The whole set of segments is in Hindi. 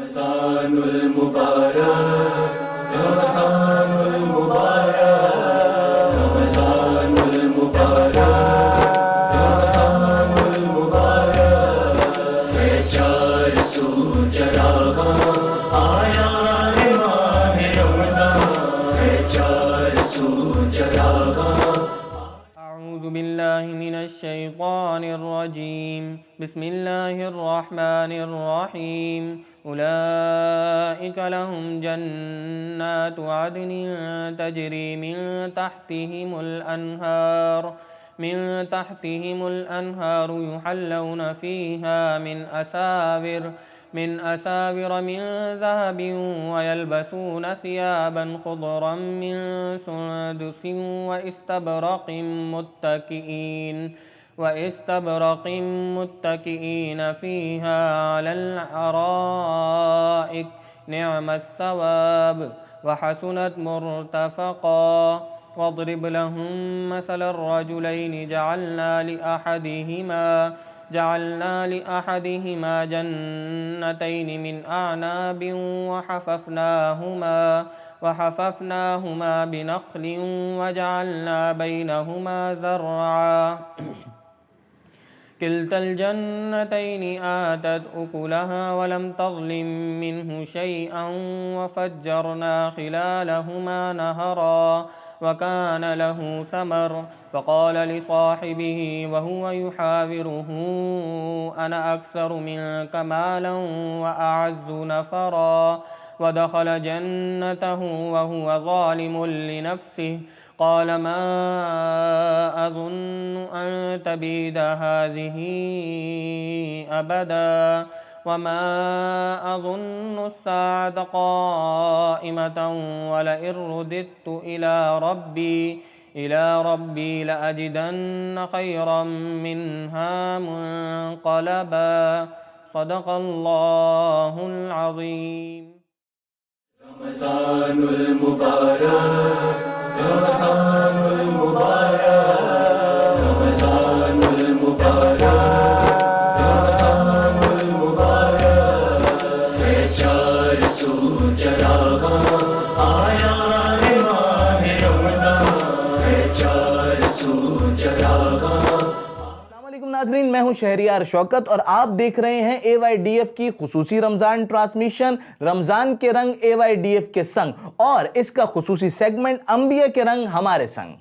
रमज़ानुल मुबारक, रमज़ानुल मुबारक, रमज़ानुल मुबारक, रमज़ानुल मुबारक। है चार सू चरागा आया है माह रमज़ान, है चार सू चरागा। अऊज़ु बिल्लाहि मिनश शैतानिर रजीम। बिस्मिल्लाहिर रहमानिर रहीम। उलाइका लहुम जन्नातु अदनिन तजरी मिन तहतिहिमुल अनहार युहल्लौना फीहा मिन असाविर मिन ज़हबिन वयल्बसून सियाबन खुदरन मिन सुंदुसिन वइस्तबरक़िन मुत्तकिईन फ़ीहा अलल अराइक निअमस्सवाब वहसुनत मुर्तफ़क़ा। वज़रिब लहुम मसलर रजुलैनि जअलना लिअहदिहिमा जन्नतैनि मिन अअनाबिन वहफ़फ़नाहुमा बिनख़लिन वजअलना बैनहुमा ज़रअा। किल्तल जन्नतैनि आतत उकुलहा वलम तज़लिम मिन्हु शैअन वफ़ज्जरना खिलालहुमा नहरा वकान लहु समर। फ़क़ाल लिसाहिबिही वहुव युहाविरुहु अना अक्सरु मिन्क मालन वअअज़्ज़ु नफ़रा। वदख़ल जन्नतहु वहुव ज़ालिमुन लिनफ़्सिहि क़ाल मा अज़ुन्नु अन तबीद हाज़िही अबदा वमा अज़ुन्नु अस्साअत क़ाइमतन वलइन रुदित्तु इला रब्बी लअजिदन्न खैरन मिन्हा मुन्क़लबा। सदक़ल्लाहुल अज़ीम। रमज़ानुल मुबारक, रमज़ानुल मुबारक, रमज़ानुल मुबारक, रमज़ानुल मुबारक। है चार सू चरागा आया है माह रमज़ान, है चार सू चरागा। नाज़रीन, मैं हूं शहरियार शौकत और आप देख रहे हैं AYDF की खुसूसी रमजान ट्रांसमिशन रमजान के रंग AYDF के संग और इसका खुसूसी सेगमेंट अंबिया के रंग हमारे संग।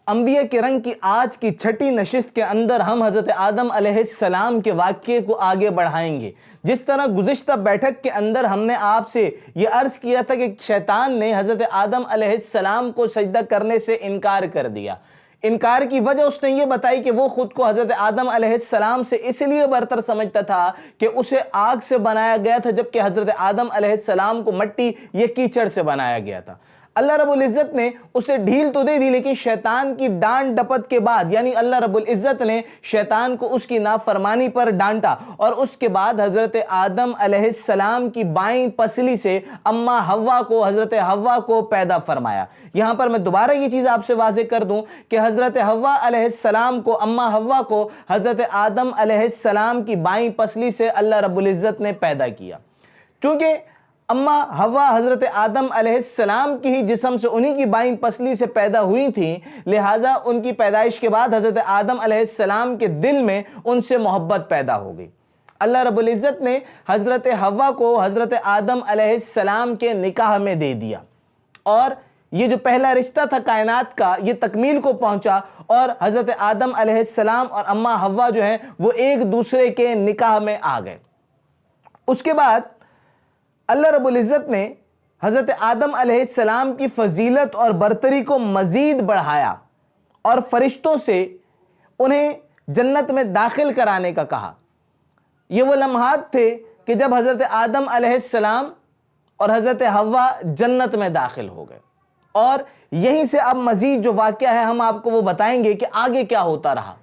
अंबिया के रंग की आज की छठी नशिस्त के अंदर हम हज़रत आदम अलैहिस्सलाम के वाक़ये को आगे बढ़ाएंगे। जिस तरह गुज़िश्ता बैठक के अंदर हमने आपसे ये अर्ज़ किया था कि शैतान ने हज़रत आदम अलैहिस्सलाम को सजदा करने से इनकार कर दिया। इनकार की वजह उसने ये बताई कि वो खुद को हज़रत आदम अलैहिस्सलाम से इसलिए बरतर समझता था कि उसे आग से बनाया गया था, जबकि हज़रत आदम अलैहिस्सलाम को मट्टी या कीचड़ से बनाया गया था। अल्लाह रब्बुल इज़्ज़त ने उसे ढील तो दे दी, लेकिन शैतान की डांट डपट के बाद यानी अल्लाह रब्बुल इज़्ज़त ने शैतान को उसकी नाफरमानी पर डांटा और उसके बाद हज़रत आदम अलैहिस्सलाम की बाईं पसली से अम्मा हव्वा को हज़रत हव्वा को पैदा फरमाया। यहाँ पर मैं दोबारा ये चीज़ आपसे वाज़ेह कर दूँ कि हज़रत हव्वा अलैहिस्सलाम को अम्मा हव्वा को हज़रत आदम अलैहिस्सलाम की बाईं पसली से अल्लाह रब्बुल इज़्ज़त ने पैदा किया। चूँकि अम्मा हव्वा हज़रत आदम अलैहिस्सलाम की ही जिस्म से उन्हीं की बाईं पसली से पैदा हुई थी, लिहाजा उनकी पैदाइश के बाद हज़रत आदम अलैहिस्सलाम के दिल में उनसे मोहब्बत पैदा हो गई। अल्लाह रब्बुल इज़्ज़त ने हज़रत हव्वा को हज़रत आदम अलैहिस्सलाम के निकाह में दे दिया और ये जो पहला रिश्ता था कायनात का ये तकमील को पहुंचा और हज़रत आदम अलैहिस्सलाम और अम्मा हव्वा जो हैं वो एक दूसरे के निकाह में आ गए। उसके बाद अल्लाह रब्बुल इज़्ज़त ने हज़रत आदम अलैहिस्सलाम की फ़जीलत और बरतरी को मज़ीद बढ़ाया और फ़रिश्तों से उन्हें जन्नत में दाखिल कराने का कहा। ये वो लम्हात थे कि जब हज़रत आदम अलैहिस्सलाम और हज़रत हव्वा जन्नत में दाखिल हो गए और यहीं से अब मज़ीद जो वाक़या है हम आपको वो बताएंगे कि आगे क्या होता रहा।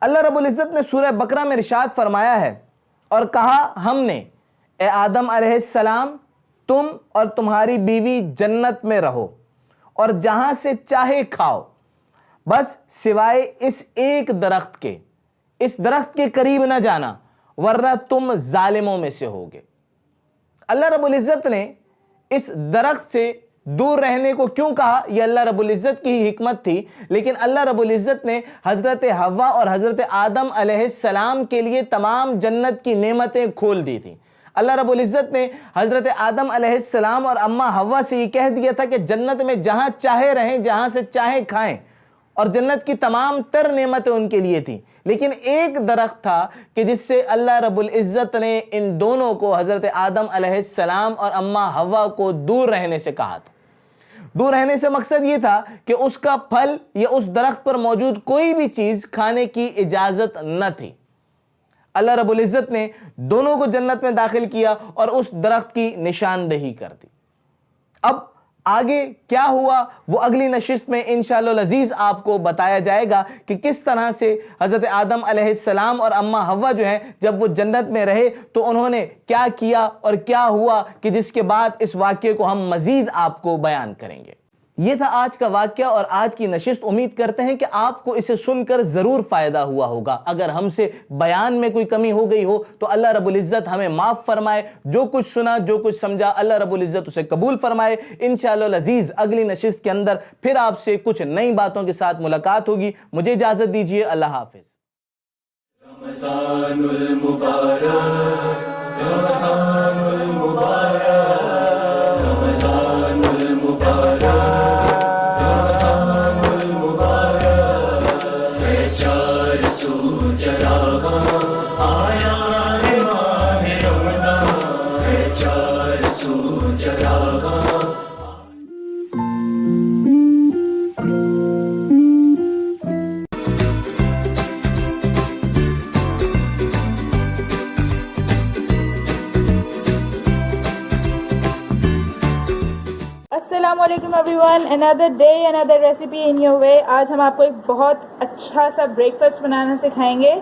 अल्लाह रब्बुल इज़्ज़त ने सूरह बकरा में इरशाद फरमाया है और कहा हमने ए आदम अलैहिस्सलाम तुम और तुम्हारी बीवी जन्नत में रहो और जहां से चाहे खाओ, बस सिवाय इस एक दरख्त के, इस दरख्त के करीब न जाना वरना तुम जालिमों में से होगे। अल्लाह रब्बुल इज़्ज़त ने इस दरख्त से दूर रहने को क्यों कहा, यह अल्लाह रब्बुल इज़्ज़त की ही हिकमत थी। लेकिन अल्लाह रब्बुल इज़्ज़त ने हज़रत हव्वा और हज़रत आदम अलैहिस्सलाम के लिए तमाम जन्नत की नेमतें खोल दी थी। अल्लाह रब्बुल इज़्ज़त ने हज़रत आदम अलैहिस्सलाम और अम्मा हव्वा से ये कह दिया था कि जन्नत में जहाँ चाहे रहें, जहाँ से चाहे खाएं, और जन्नत की तमाम तर नेमतें उनके लिए थी। लेकिन एक दरख्त था कि जिससे अल्लाह रब्बुल इज़्ज़त ने इन दोनों को, हज़रत आदम अलैहिस्सलाम और अम्मा हव्वा को, दूर रहने से कहा था। दूर रहने से मकसद ये था कि उसका फल या उस दरख्त पर मौजूद कोई भी चीज़ खाने की इजाज़त न थी। अल्लाह रब्बुल इज़्ज़त ने दोनों को जन्नत में दाखिल किया और उस दरख्त की निशानदही कर दी। अब आगे क्या हुआ वो अगली नशिस्त में इंशाअल्लाह अज़ीज़ आपको बताया जाएगा कि किस तरह से हज़रत आदम अलैहिस्सलाम और अम्मा हव्वा जो हैं, जब वो जन्नत में रहे तो उन्होंने क्या किया और क्या हुआ, कि जिसके बाद इस वाक़ये को हम मज़ीद आपको बयान करेंगे। ये था आज का वाक़या और आज की नशिस्त। उम्मीद करते हैं कि आपको इसे सुनकर ज़रूर फ़ायदा हुआ होगा। अगर हमसे बयान में कोई कमी हो गई हो तो अल्लाह रब्बुल इज़्ज़त हमें माफ़ फरमाए। जो कुछ सुना, जो कुछ समझा, अल्लाह रब्बुल इज़्ज़त उसे कबूल फरमाए। इंशाअल्लाह अज़ीज़ अगली नशिस्त के अंदर फिर आपसे कुछ नई बातों के साथ मुलाकात होगी। मुझे इजाज़त दीजिए। अल्लाह हाफ़िज़। रमज़ानुल मुबारक, रमज़ानुल मुबारक, रमज़ानुल मुबारक, रमज़ानुल मुबारक। है चार सू चरागां, आया है माह रमज़ान, है चार सू चरागां। अस्सलामुअलैकुम everyone, another day another recipe in your way. आज हम आपको एक बहुत अच्छा सा ब्रेकफास्ट बनाना सिखाएंगे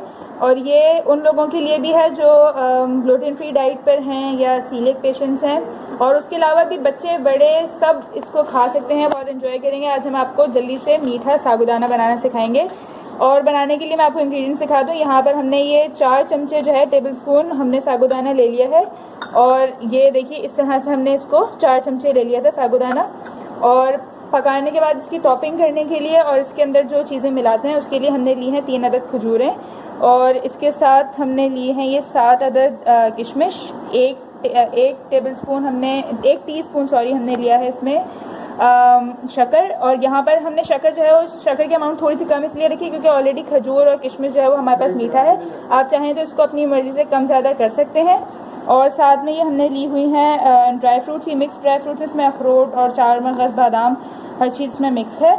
और ये उन लोगों के लिए भी है जो ग्लूटेन फ्री डाइट पर हैं या सीलिक पेशेंट्स हैं, और उसके अलावा भी बच्चे बड़े सब इसको खा सकते हैं, बहुत एंजॉय करेंगे। आज हम आपको जल्दी से मीठा साबूदाना बनाना सिखाएंगे और बनाने के लिए मैं आपको इंग्रेडिएंट सिखा दूं। यहाँ पर हमने ये 4 चमचे जो है टेबल स्पून हमने साबूदाना ले लिया है, और ये देखिए इस तरह से हमने इसको 4 चमचे ले लिया था साबूदाना। और पकाने के बाद इसकी टॉपिंग करने के लिए और इसके अंदर जो चीज़ें मिलाते हैं उसके लिए हमने ली हैं 3 अदद खजूरें, और इसके साथ हमने लिए हैं ये 7 अदद किशमिश, एक टेबलस्पून हमने 1 टीस्पून सॉरी हमने लिया है इसमें शक्कर। और यहाँ पर हमने शक्कर जो है वो शक्कर की अमाउंट थोड़ी सी कम इसलिए रखी क्योंकि ऑलरेडी खजूर और किशमिश जो है वो हमारे पास मीठा है। आप चाहें तो इसको अपनी मर्ज़ी से कम ज़्यादा कर सकते हैं। और साथ में ये हमने ली हुई हैं ड्राई फ्रूट्स, ये मिक्स ड्राई फ्रूट्स, इसमें अखरोट और 4 मगज़ बादाम हर चीज़ में मिक्स है।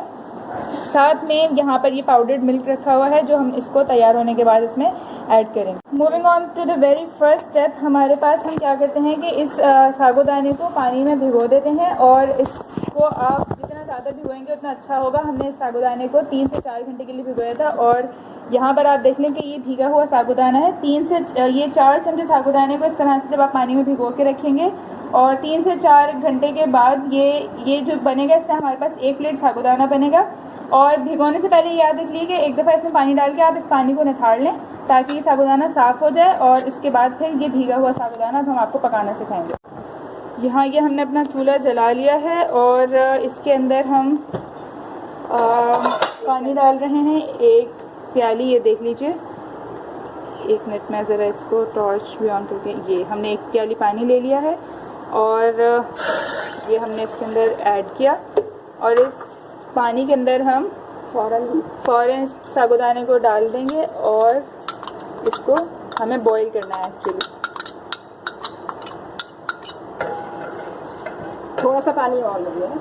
साथ में यहाँ पर ये पाउडर्ड मिल्क रखा हुआ है जो हम इसको तैयार होने के बाद इसमें ऐड करेंगे। Moving on to the very first step, हमारे पास हम क्या करते हैं कि इस साबूदाने को पानी में भिगो देते हैं, और इसको आप जितना ज़्यादा भिगोएंगे उतना अच्छा होगा। हमने इस साबूदाने को 3 से 4 घंटे के लिए भिगोया था, और यहाँ पर आप देख लें कि ये भीगा हुआ साबूदाना है। 3 से ये 4 चमचे साबूदाने को इस तरह से जब आप पानी में भिगो के रखेंगे और 3 से 4 घंटे के बाद ये जो बनेगा, इससे हमारे पास 1 प्लेट साबूदाना बनेगा। और भिगोने से पहले याद रखिए कि एक दफ़ा इसमें पानी डाल के आप इस पानी को निथाड़ लें ताकि ये साबूदाना साफ़ हो जाए, और इसके बाद फिर ये भीगा हुआ साबूदाना हम आपको पकाना सिखाएंगे। यहाँ ये हमने अपना चूल्हा जला लिया है और इसके अंदर हम पानी डाल रहे हैं 1 प्याली, ये देख लीजिए। 1 मिनट में ज़रा इसको टॉर्च भी ऑन करके, ये हमने 1 प्याली पानी ले लिया है और ये हमने इसके अंदर ऐड किया, और इस पानी के अंदर हम फ़ौरन साबूदाने को डाल देंगे और इसको हमें बॉईल करना है। एक्चुअली थोड़ा सा पानी और लगे है,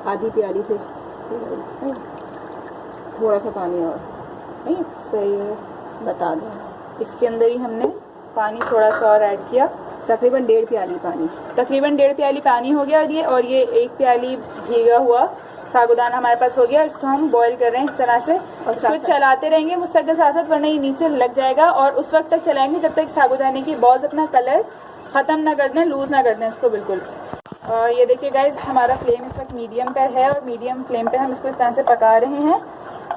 आधी प्याली से थोड़ा सा पानी और, नहीं सही है, बता दें। इसके अंदर ही हमने पानी थोड़ा सा और ऐड किया, तकरीबन 1.5 प्याली पानी, तकरीबन 1.5 प्याली पानी हो गया और ये 1 प्याली भीगा हुआ साबूदाना हमारे पास हो गया। इसको हम बॉईल कर रहे हैं इस तरह से, और इसको चलाते रहेंगे मुस्तकिल साथ साथ, वरना ये नीचे लग जाएगा। और उस वक्त तक चलाएंगे जब तक साबूदाने की बॉल्स अपना कलर ख़त्म ना कर दें, लूज़ ना कर दें इसको बिल्कुल। ये देखिए गाइस, हमारा फ्लेम इस वक्त मीडियम पर है और मीडियम फ्लेम पे हम इसको इस तरह से पका रहे हैं।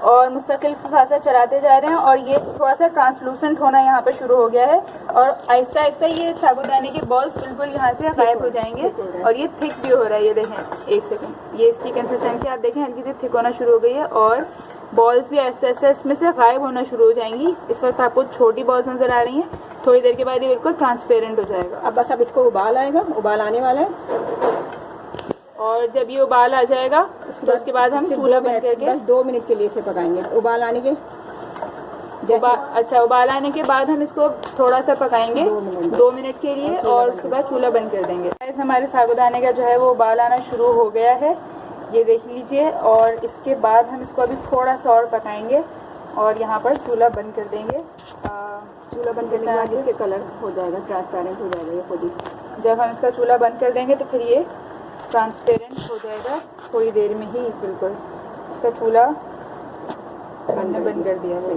और मुस्तकिल के साथ साथ चलाते जा रहे हैं और ये थोड़ा सा ट्रांसलूसेंट होना यहाँ पर शुरू हो गया है और आहिस्ता आहिस्ता ये साबूदाने के बॉल्स बिल्कुल यहाँ से गायब हो जाएंगे और ये थिक भी हो रहा है। ये देखें, एक सेकंड, ये इसकी कंसिस्टेंसी आप देखें हल्की सी थिक होना शुरू हो गई है और बॉल्स भी आहिस्ता आहिस्ता इसमें से गायब होना शुरू हो जाएंगी। इस वक्त आपको छोटी बॉल्स नजर आ रही हैं, थोड़ी देर के बाद ये बिल्कुल ट्रांसपेरेंट हो जाएगा। अब बस अब इसको उबाल आएगा, उबाल आने वाला है और जब ये उबाल आ जाएगा उसके बाद हम चूल्हा बंद करके बस 2 मिनट के लिए इसे पकाएंगे। उबाल आने के उबाल आने के बाद हम इसको थोड़ा सा पकाएंगे 2 मिनट के लिए और उसके बाद चूल्हा बंद कर देंगे। हमारे साबूदाने का जो है वो उबाल आना शुरू हो गया है, ये देख लीजिए। और इसके बाद हम इसको अभी थोड़ा सा और पकाएंगे और यहाँ पर चूल्हा बंद कर देंगे। चूल्हा बंद करने के बाद इसके कलर हो जाएगा, ट्रांसपेरेंट हो जाएगा ये खुद ही। जब हम इसका चूल्हा बंद कर देंगे तो फिर ये ट्रांसपेरेंट हो जाएगा थोड़ी देर में ही। बिल्कुल इसका चूल्हा हमने बंद कर दिया है।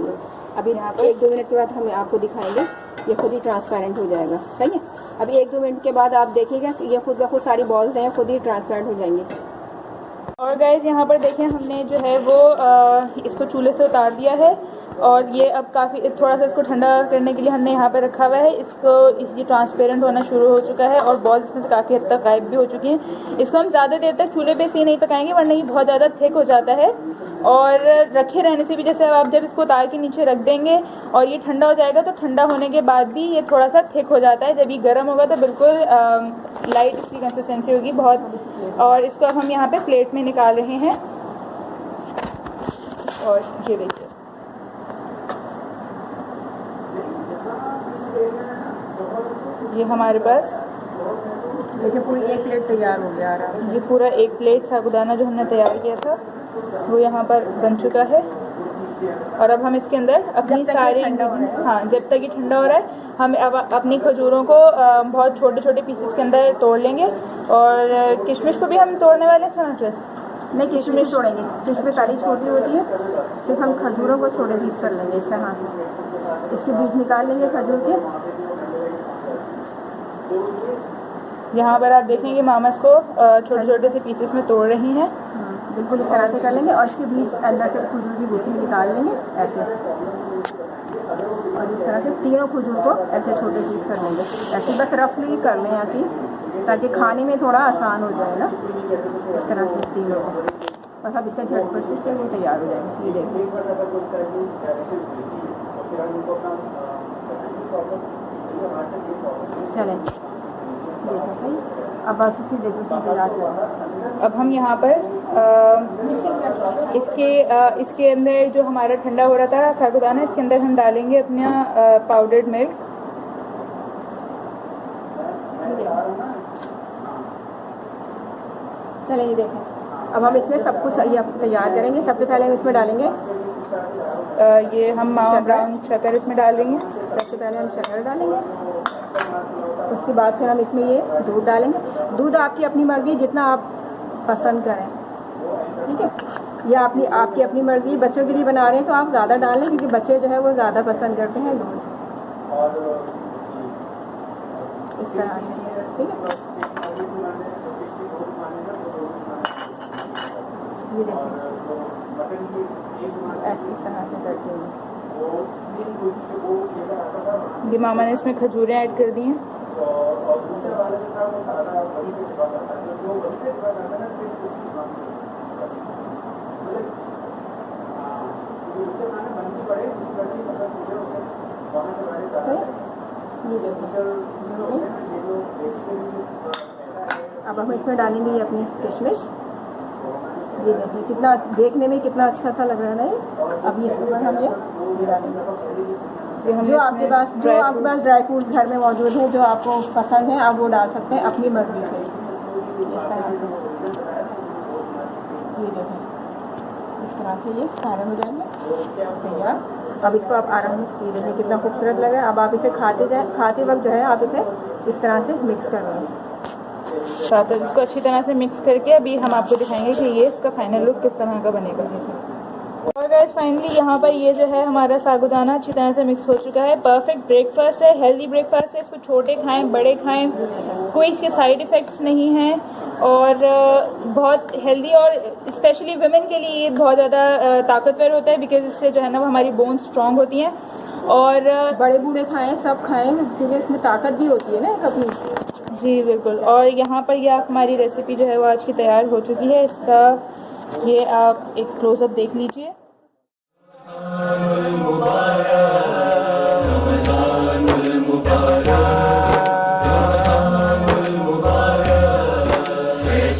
अभी यहाँ पर 1-2 मिनट के बाद हम आपको दिखाएंगे, ये खुद ही ट्रांसपेरेंट हो जाएगा। सही है, अभी 1-2 मिनट के बाद आप देखिएगा ये खुद ब खुद सारी बॉल्स हैं खुद ही ट्रांसपेरेंट हो जाएंगी। और गाइज यहाँ पर देखें हमने जो है वो इसको चूल्हे से उतार दिया है और ये अब काफ़ी थोड़ा सा इसको ठंडा करने के लिए हमने यहाँ पर रखा हुआ है। ये ट्रांसपेरेंट होना शुरू हो चुका है और बॉल्स इसमें से काफ़ी हद तक गायब भी हो चुकी हैं। इसको हम ज़्यादा देर तक चूल्हे पे से नहीं पकाएंगे वरना ये बहुत ज़्यादा थिक हो जाता है और रखे रहने से भी, जैसे आप जब इसको उतार के नीचे रख देंगे और ये ठंडा हो जाएगा तो ठंडा होने के बाद भी ये थोड़ा सा थिक हो जाता है। जब ये गर्म होगा तो बिल्कुल लाइट इसकी कंसिस्टेंसी होगी बहुत। और इसको अब हम यहाँ पे प्लेट में निकाल रहे हैं और ये देखिए ये हमारे पास देखिए पूरी 1 प्लेट तैयार हो गया। ये पूरा 1 प्लेट साबूदाना जो हमने तैयार किया था वो यहाँ पर बन चुका है। और अब हम इसके अंदर अपनी सारी जब तक ये ठंडा हो रहा है हम अब अपनी खजूरों को बहुत छोटे छोटे पीसेस के अंदर तोड़ लेंगे। और किशमिश को भी हम तोड़ने वाले हैं समय से नहीं, किशमिश तोड़ेंगे, किशमिश सारी छोटी होती है, सिर्फ हम खजूरों को छोटे पीस कर लेंगे इस तरह से। इसके बीज निकाल लेंगे खजूर के। यहाँ पर आप देखेंगे मामा इसको छोटे छोटे से पीसेस में तोड़ रही हैं। बिल्कुल इस तरह से कर लेंगे और इसके बीच अंदर से खजूर की गुठली निकाल लेंगे ऐसे और इस तरह से तीनों खजूर को ऐसे छोटे पीस कर लेंगे। ऐसे बस रफली कर लें ऐसे ताकि खाने में थोड़ा आसान हो जाए ना। इस तरह से तीनों को बस अब इसका झटपट से वो तैयार हो जाएगा। ये देखिए चलें देखो सही। अब बस इसी तैयार। अब हम यहाँ पर इसके अंदर जो हमारा ठंडा हो रहा था साबूदाना, इसके अंदर हम डालेंगे अपना पाउडर्ड मिल्क। चलें ये देखें। अब हम इसमें सब कुछ तैयार करेंगे। सबसे पहले हम इसमें डालेंगे ये हम ब्राउन शक्कर इसमें डालेंगे। सबसे पहले हम शक्कर डालेंगे, उसके बाद फिर हम इसमें ये दूध डालेंगे। दूध आपकी अपनी मर्जी जितना आप पसंद करें, ठीक है। या आपकी अपनी मर्जी। बच्चों के लिए बना रहे हैं तो आप ज़्यादा डालें क्योंकि बच्चे जो है वो ज़्यादा पसंद करते हैं दूध। इस तरह से, ठीक है। ये देखिए ऐसे इस तरह से करते हैं। ये मामा ने इसमें खजूरें ऐड कर दी हैं। अब हम इसमें डालेंगे ये अपनी किशमिश। ये देखिए कितना देखने में कितना अच्छा सा लग रहा है। अब ये इसके ऊपर हम ये डालेंगे। जो आपके पास ड्राई फ्रूट घर में मौजूद है, जो आपको पसंद है आप वो डाल सकते हैं अपनी मर्जी से। इस तरह से ये देखें, इस तरह से ये सारे हो जाएंगे तैयार। अब इसको आप आराम से ये देखें कितना खूबसूरत लग रहा है। अब आप इसे खाते वक्त जो है आप इसे इस तरह से मिक्स कर लेंगे। साथ इसको अच्छी तरह से मिक्स करके अभी हम आपको दिखाएंगे कि ये इसका फाइनल लुक किस तरह का बनेगा। और गाइस फाइनली यहाँ पर ये जो है हमारा साबूदाना अच्छी तरह से मिक्स हो चुका है। परफेक्ट ब्रेकफास्ट है, हेल्दी ब्रेकफास्ट है। इसको छोटे खाएं, बड़े खाएं, कोई इसके साइड इफ़ेक्ट्स नहीं हैं और बहुत हेल्दी और स्पेशली वुमेन के लिए ये बहुत ज़्यादा ताकतवर होता है बिकॉज इससे जो है ना वो हमारी बोन स्ट्रांग होती हैं। और बड़े बूढ़े खाएं, सब खाएं क्योंकि इसमें ताकत भी होती है ना एक अपनी। जी बिल्कुल। और यहाँ पर यह हमारी रेसिपी जो है वो आज की तैयार हो चुकी है। इसका ये आप एक क्लोजअप देख लीजिए।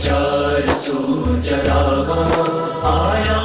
चार सू चरागां आया